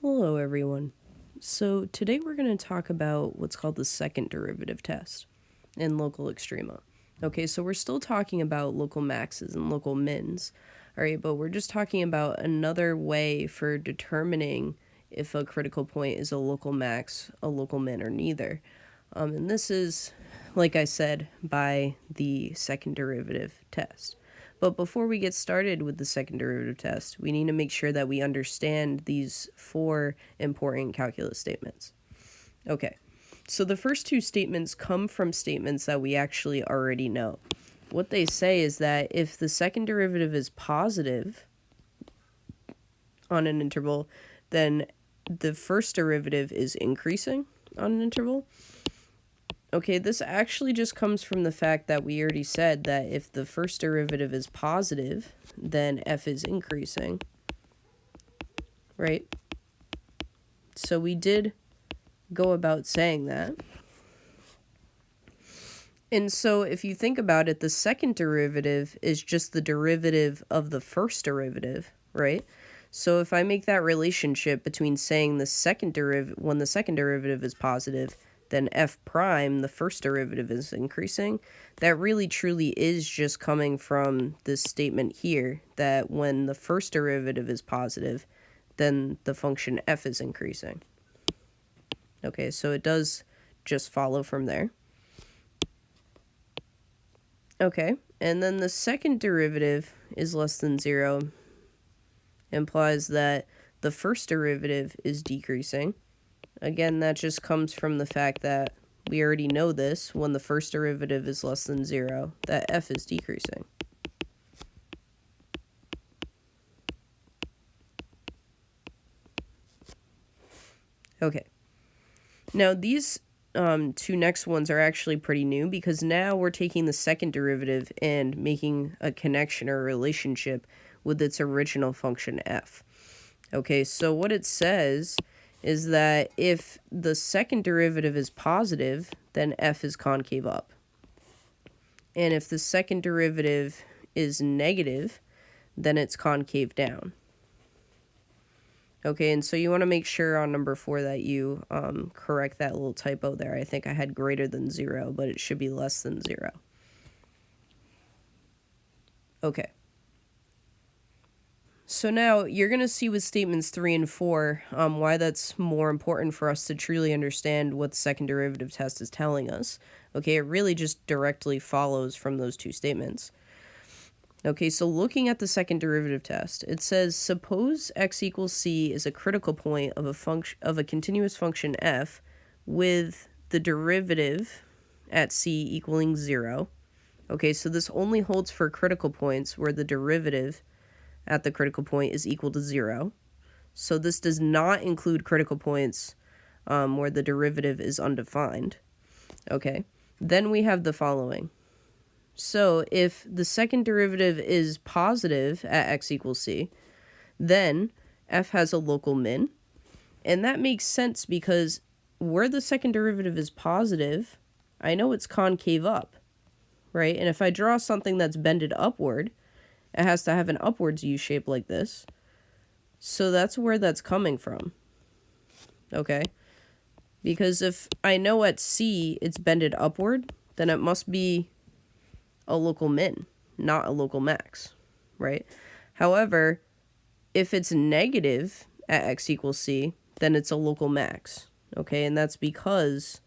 Hello everyone. So today we're going to talk about what's called the second derivative test in local extrema. Okay, so we're still talking about local maxes and local mins, alright, but we're just talking about another way for determining if a critical point is a local max, a local min, or neither. And this is, like I said, by the second derivative test. But before we get started with the second derivative test, we need to make sure that we understand these four important calculus statements. Okay, so the first two statements come from statements that we actually already know. What they say is that if the second derivative is positive on an interval, then the first derivative is increasing on an interval. Okay, this actually just comes from the fact that we already said that if the first derivative is positive, then f is increasing, right? So we did go about saying that. And so if you think about it, the second derivative is just the derivative of the first derivative, right? So if I make that relationship between saying when the second derivative is positive, then f prime, the first derivative, is increasing, that really truly is just coming from this statement here, that when the first derivative is positive, then the function f is increasing. Okay, so it does just follow from there. Okay, and then the second derivative is less than 0, implies that the first derivative is decreasing. Again, that just comes from the fact that we already know this, when the first derivative is less than 0, that f is decreasing. Okay, now these two next ones are actually pretty new, because now we're taking the second derivative and making a connection or a relationship with its original function f. Okay, so what it says is that if the second derivative is positive, then f is concave up. And if the second derivative is negative, then it's concave down. Okay, and so you want to make sure on number 4 that you correct that little typo there. I think I had greater than 0, but it should be less than 0. Okay. So now you're going to see with statements 3 and 4 why that's more important for us to truly understand what the second derivative test is telling us. Okay, it really just directly follows from those two statements. Okay, so looking at the second derivative test, it says suppose x equals c is a critical point of a continuous function f with the derivative at c equaling 0. Okay, so this only holds for critical points where the derivative at the critical point is equal to 0. So this does not include critical points where the derivative is undefined. Okay, then we have the following. So if the second derivative is positive at x equals c, then f has a local min. And that makes sense because where the second derivative is positive, I know it's concave up, right? And if I draw something that's bended upward, it has to have an upwards U shape like this. So that's where that's coming from. Okay? Because if I know at C it's bended upward, then it must be a local min, not a local max, right? However, if it's negative at x equals c, then it's a local max, okay? And that's because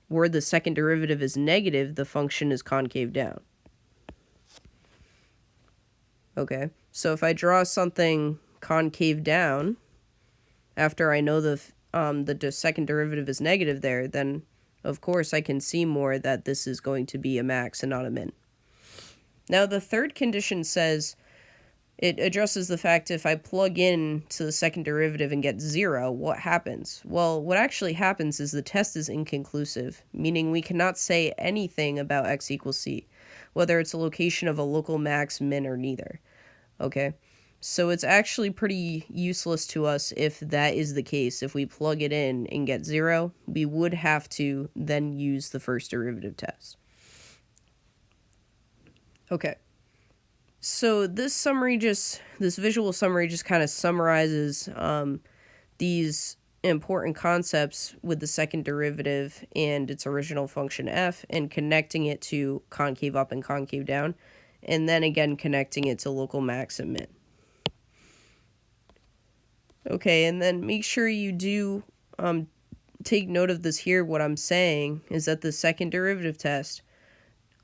where the second derivative is negative, the function is concave down. Okay, so if I draw something concave down after I know the second derivative is negative there, then of course I can see more that this is going to be a max and not a min. Now the third condition says it addresses the fact if I plug in to the second derivative and get 0, what happens? Well, what actually happens is the test is inconclusive, meaning we cannot say anything about x equals c, whether it's a location of a local max, min, or neither. Okay, so it's actually pretty useless to us if that is the case. If we plug it in and get 0, we would have to then use the first derivative test. Okay, so this visual summary just kind of summarizes these important concepts with the second derivative and its original function f, and connecting it to concave up and concave down, and then again connecting it to local max and min. Okay, and then make sure you do take note of this here. What I'm saying is that the second derivative test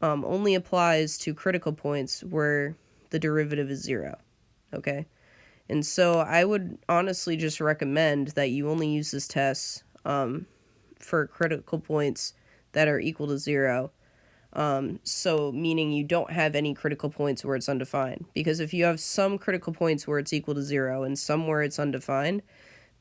only applies to critical points where the derivative is 0. Okay? And so I would honestly just recommend that you only use this test for critical points that are equal to 0. So meaning you don't have any critical points where it's undefined. Because if you have some critical points where it's equal to 0 and some where it's undefined,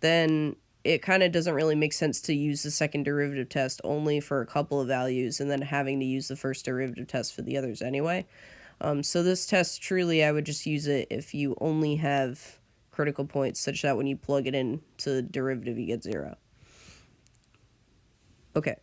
then it kind of doesn't really make sense to use the second derivative test only for a couple of values and then having to use the first derivative test for the others anyway. So this test, truly, I would just use it if you only have critical points, such that when you plug it in to the derivative, you get 0. Okay.